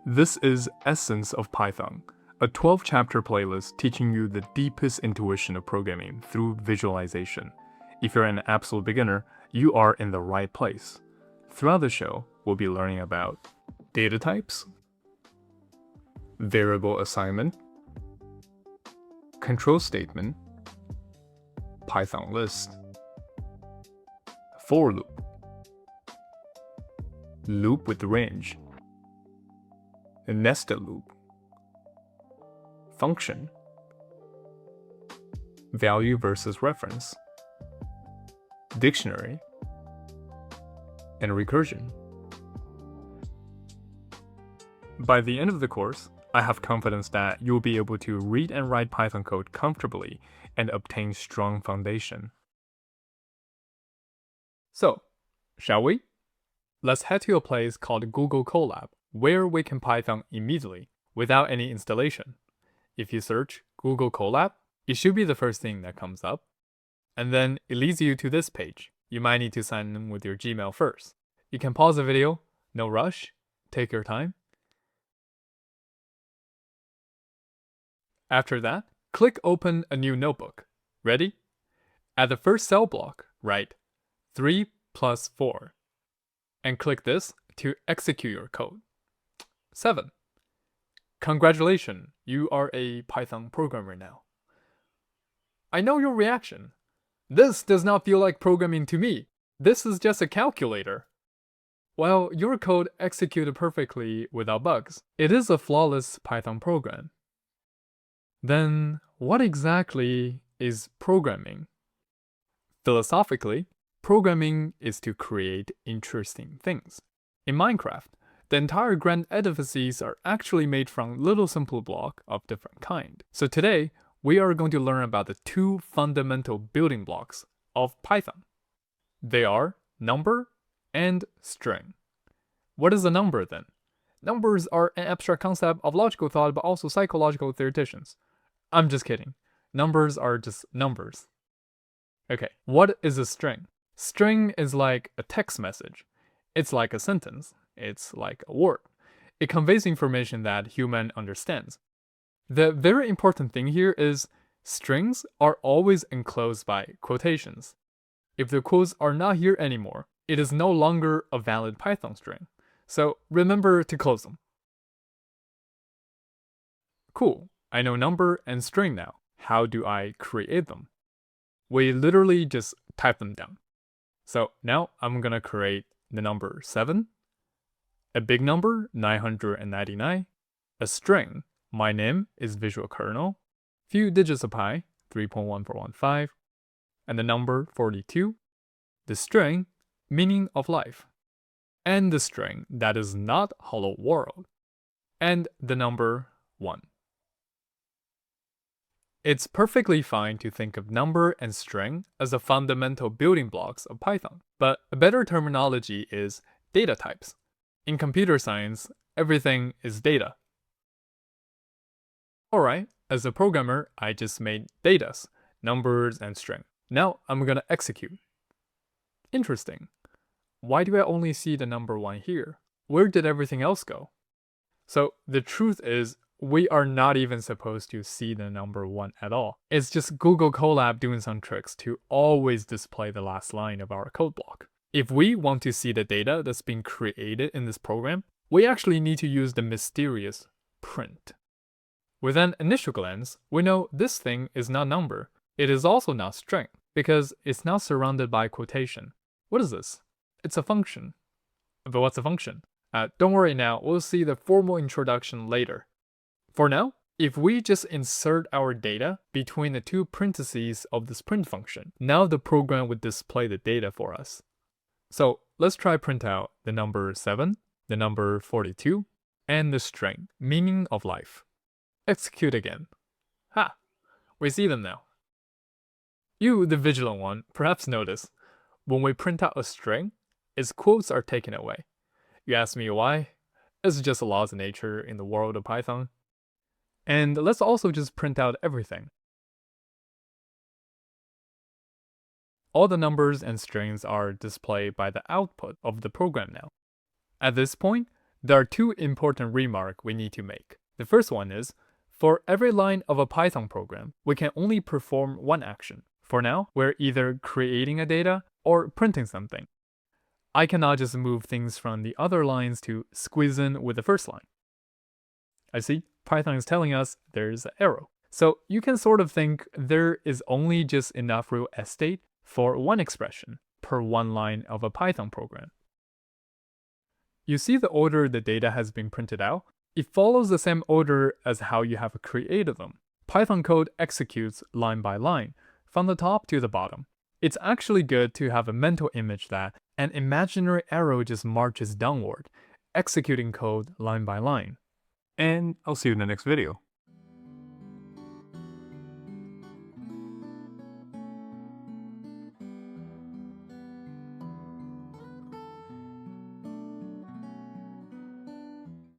This is Essence of Python, a 12-chapter playlist teaching you the deepest intuition of programming through visualization. If you're an absolute beginner, you are in the right place. Throughout the show, we'll be learning about data types, variable assignment, control statement, Python list, for loop, loop with range, nested loop, function, value versus reference, dictionary, and recursion. By the end of the course, I have confidence that you'll be able to read and write Python code comfortably and obtain strong foundation. So, shall we? Let's head to a place called Google Colab, where we can Python immediately, without any installation. If you search Google Colab, it should be the first thing that comes up. And then it leads you to this page. You might need to sign in with your Gmail first. You can pause the video, no rush, take your time. After that, click open a new notebook. Ready? At the first cell block, write 3 plus 4. And click this to execute your code. 7. Congratulations, you are a Python programmer now. I know your reaction. This does not feel like programming to me. This is just a calculator. Well, your code executed perfectly without bugs. It is a flawless Python program. Then, what exactly is programming? Philosophically, programming is to create interesting things. In Minecraft, the entire grand edifices are actually made from little simple blocks of different kind. So today, we are going to learn about the two fundamental building blocks of Python. They are number and string. What is a number then? Numbers are an abstract concept of logical thought, but also psychological theoreticians. I'm just kidding. Numbers are just numbers. Okay, what is a string? String is like a text message. It's like a sentence. It's like a word. It conveys information that human understands. The very important thing here is strings are always enclosed by quotations. If the quotes are not here anymore, it is no longer a valid Python string. So remember to close them. Cool, I know number and string now. How do I create them? We literally just type them down. So now I'm gonna create the number 7, a big number 999, a string, my name is visual kernel, few digits of pi 3.1415, and the number 42, the string, meaning of life, and the string that is not hello world, and the number 1. It's perfectly fine to think of number and string as the fundamental building blocks of Python, but a better terminology is data types. In computer science, everything is data. Alright, as a programmer, I just made datas, numbers and string. Now I'm gonna execute. Interesting. Why do I only see the number 1 here? Where did everything else go? So the truth is, we are not even supposed to see the number 1 at all. It's just Google Colab doing some tricks to always display the last line of our code block. If we want to see the data that's being created in this program, we actually need to use the mysterious print. With an initial glance, we know this thing is not number. It is also not string, because it's not surrounded by quotation. What is this? It's a function. But what's a function? Don't worry now, we'll see the formal introduction later. For now, if we just insert our data between the two parentheses of this print function, now the program would display the data for us. So let's try print out the number 7, the number 42, and the string, meaning of life. Execute again. Ha! We see them now. You, the vigilant one, perhaps notice, when we print out a string, its quotes are taken away. You ask me why? It's just laws of nature in the world of Python. And let's also just print out everything. All the numbers and strings are displayed by the output of the program now. At this point, There are two important remarks we need to make. The first one is, for every line of a Python program, we can only perform one action. For now, we're either creating a data or printing something. I cannot just move things from the other lines to squeeze in with the first line. I see, Python is telling us there's an arrow. So you can sort of think there is only just enough real estate for one expression per one line of a Python program. You see the order the data has been printed out? It follows the same order as how you have created them. Python code executes line by line, from the top to the bottom. It's actually good to have a mental image that an imaginary arrow just marches downward, executing code line by line. And I'll see you in the next video.